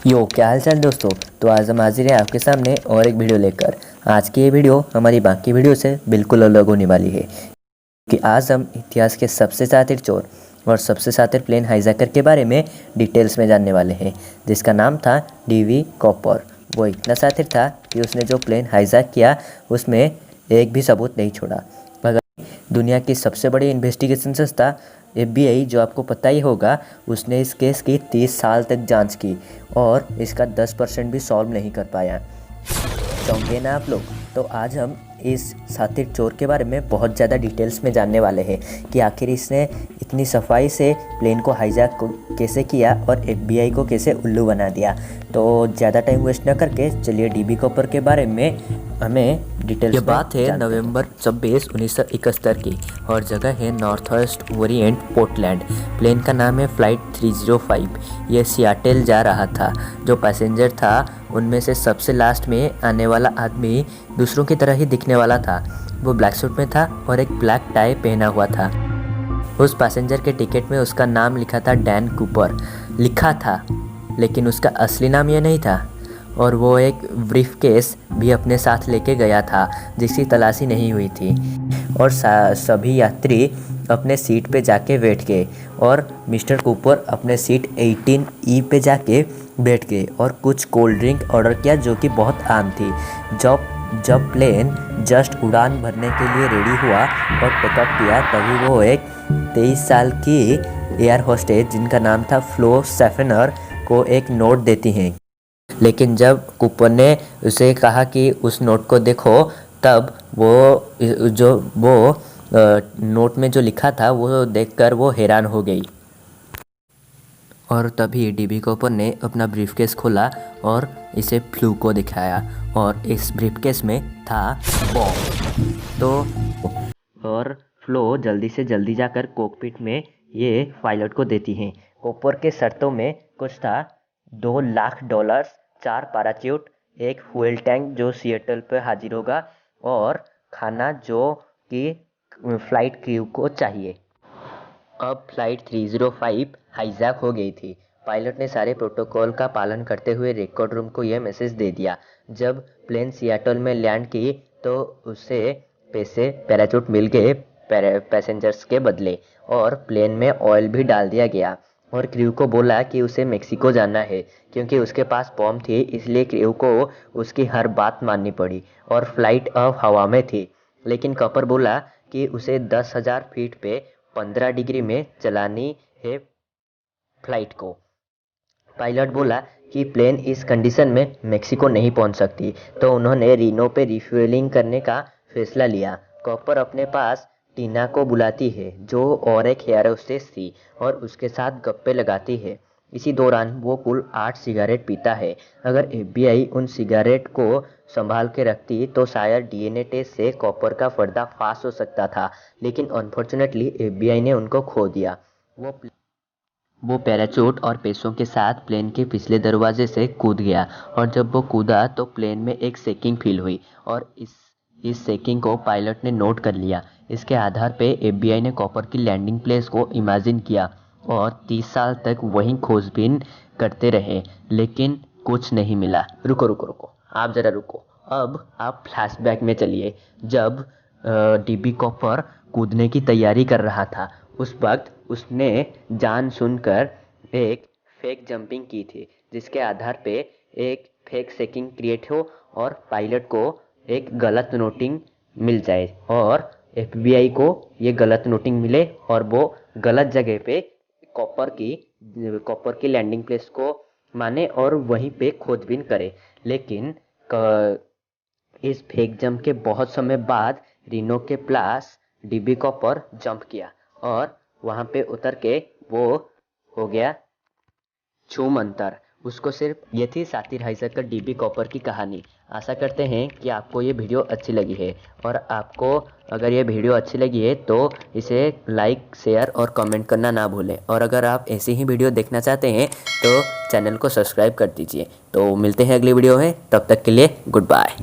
यो क्या हाल चाल दोस्तों। तो आज हम हाजिर हैं आपके सामने और एक वीडियो लेकर। आज की ये वीडियो हमारी बाकी वीडियो से बिल्कुल अलग होने वाली है कि आज हम इतिहास के सबसे शातिर चोर और सबसे शातिर प्लेन हाईजैकर के बारे में डिटेल्स में जानने वाले हैं, जिसका नाम था डीवी कॉपर। वो इतना शातिर था कि उसने जो प्लेन हाईजैक किया उसमें एक भी सबूत नहीं छोड़ा। मगर दुनिया की सबसे बड़ी इन्वेस्टिगेशन संस्था FBI, जो आपको पता ही होगा, उसने इस केस की 30 साल तक जांच की और इसका 10% भी सॉल्व नहीं कर पाया। समझे ना आप लोग? तो आज हम इस शातिर चोर के बारे में बहुत ज़्यादा डिटेल्स में जानने वाले हैं कि आखिर इसने इतनी सफाई से प्लेन को हाईजैक कैसे किया और FBI को कैसे उल्लू बना दिया। तो ज़्यादा टाइम वेस्ट न करके चलिए डीवी कॉपर के बारे में हमें डिटेल्स। ये बात है नवंबर 26, 1971 की और जगह है North West Orient, Portland. Plane का नाम है फ्लाइट 305। ये सियाटल जा रहा था। जो पैसेंजर था उनमें से सबसे लास्ट में आने वाला आदमी दूसरों की तरह ही दिखने वाला था। वो ब्लैक सूट में था और एक ब्लैक टाई पहना हुआ था। उस पैसेंजर के टिकट में उसका नाम लिखा था डैन कूपर लिखा था, लेकिन उसका असली नाम यह नहीं था। और वो एक ब्रीफकेस भी अपने साथ लेके गया था जिसकी तलाशी नहीं हुई थी। और सभी यात्री अपने सीट पे जाके बैठ गए और मिस्टर कूपर अपने सीट 18E पे जाके बैठ गए और कुछ कोल्ड ड्रिंक ऑर्डर किया, जो कि बहुत आम थी। जब प्लेन जस्ट उड़ान भरने के लिए रेडी हुआ और टेकअप किया, तभी वो एक 23 साल की एयर होस्टेस जिनका नाम था फ्लो सेफनर को एक नोट देती हैं। लेकिन जब कूपर ने उसे कहा कि उस नोट को देखो, तब वो नोट में जो लिखा था वो देखकर वो हैरान हो गई। और तभी डीवी कॉपर ने अपना ब्रीफकेस खोला और इसे फ्लू को दिखाया और इस ब्रीफकेस में था बॉम्ब। तो और फ्लो जल्दी से जल्दी जाकर कॉकपिट में ये पायलट को देती हैं। कॉपर के शर्तों में कुछ था, $2 लाख, 4 पैराच्यूट, एक फ्यूल टैंक जो सिएटल पर हाजिर होगा और खाना जो कि फ्लाइट क्रू को चाहिए। अब फ्लाइट 305 हाईजैक हो गई थी। पायलट ने सारे प्रोटोकॉल का पालन करते हुए रिकॉर्ड रूम को यह मैसेज दे दिया। जब प्लेन सियाटल में लैंड की तो उसे पैराचूट मिल गए पैसेंजर्स के बदले और प्लेन में ऑयल भी डाल दिया गया। और क्रू को बोला कि उसे मेक्सिको जाना है क्योंकि उसके पास बॉम्ब थी, इसलिए क्रू को उसकी हर बात माननी पड़ी और फ्लाइट अब हवा में थी। लेकिन कॉपर बोला कि उसे 10,000 फीट पे 15 डिग्री में चलानी है फ्लाइट को। पायलट बोला कि प्लेन इस कंडीशन में मेक्सिको नहीं पहुंच सकती, तो उन्होंने रीनो पे रिफ्यूलिंग करने का फैसला लिया। कॉपर अपने पास टीना को बुलाती है, जो और एक एयर होस्टेस थी, और उसके साथ गप्पे लगाती है। इसी दौरान वो कुल 8 सिगरेट पीता है। अगर FBI उन सिगरेट को संभाल के रखती तो शायद DNA टेस्ट से कॉपर का पर्दाफाश हो सकता था, लेकिन अनफॉर्चुनेटली FBI ने उनको खो दिया। वो पैराचूट और पेशों के साथ प्लेन के पिछले दरवाजे से कूद गया और जब वो कूदा तो प्लेन में एक शेकिंग फील हुई और इस शेकिंग को पायलट ने नोट कर लिया। इसके आधार पे FBI ने कॉपर की लैंडिंग प्लेस को इमेजिन किया और 30 साल तक वहीं खोजबीन करते रहे, लेकिन कुछ नहीं मिला। रुको, आप ज़रा रुको। अब आप फ्लैशबैक में चलिए। जब डीवी कॉपर कूदने की तैयारी कर रहा था, उस वक्त उसने जान सुनकर एक फेक जंपिंग की थी, जिसके आधार पे एक फेक शेकिंग क्रिएट हो और पायलट को एक गलत नोटिंग मिल जाए और FBI को ये गलत नोटिंग मिले और वो गलत जगह पे कॉपर की लैंडिंग प्लेस को माने और वहीं पे खोजबीन करे। लेकिन इस फेक जंप के बहुत समय बाद रीनो के पास डीवी कॉपर जंप किया और वहां पे उतर के वो हो गया छूमंतर। उसको सिर्फ ये थी शातिर हाईजैकर डीवी कॉपर की कहानी। आशा करते हैं कि आपको ये वीडियो अच्छी लगी है और आपको अगर ये वीडियो अच्छी लगी है तो इसे लाइक, शेयर और कमेंट करना ना भूलें। और अगर आप ऐसी ही वीडियो देखना चाहते हैं तो चैनल को सब्सक्राइब कर दीजिए। तो मिलते हैं अगली वीडियो में, तब तक के लिए गुड बाय।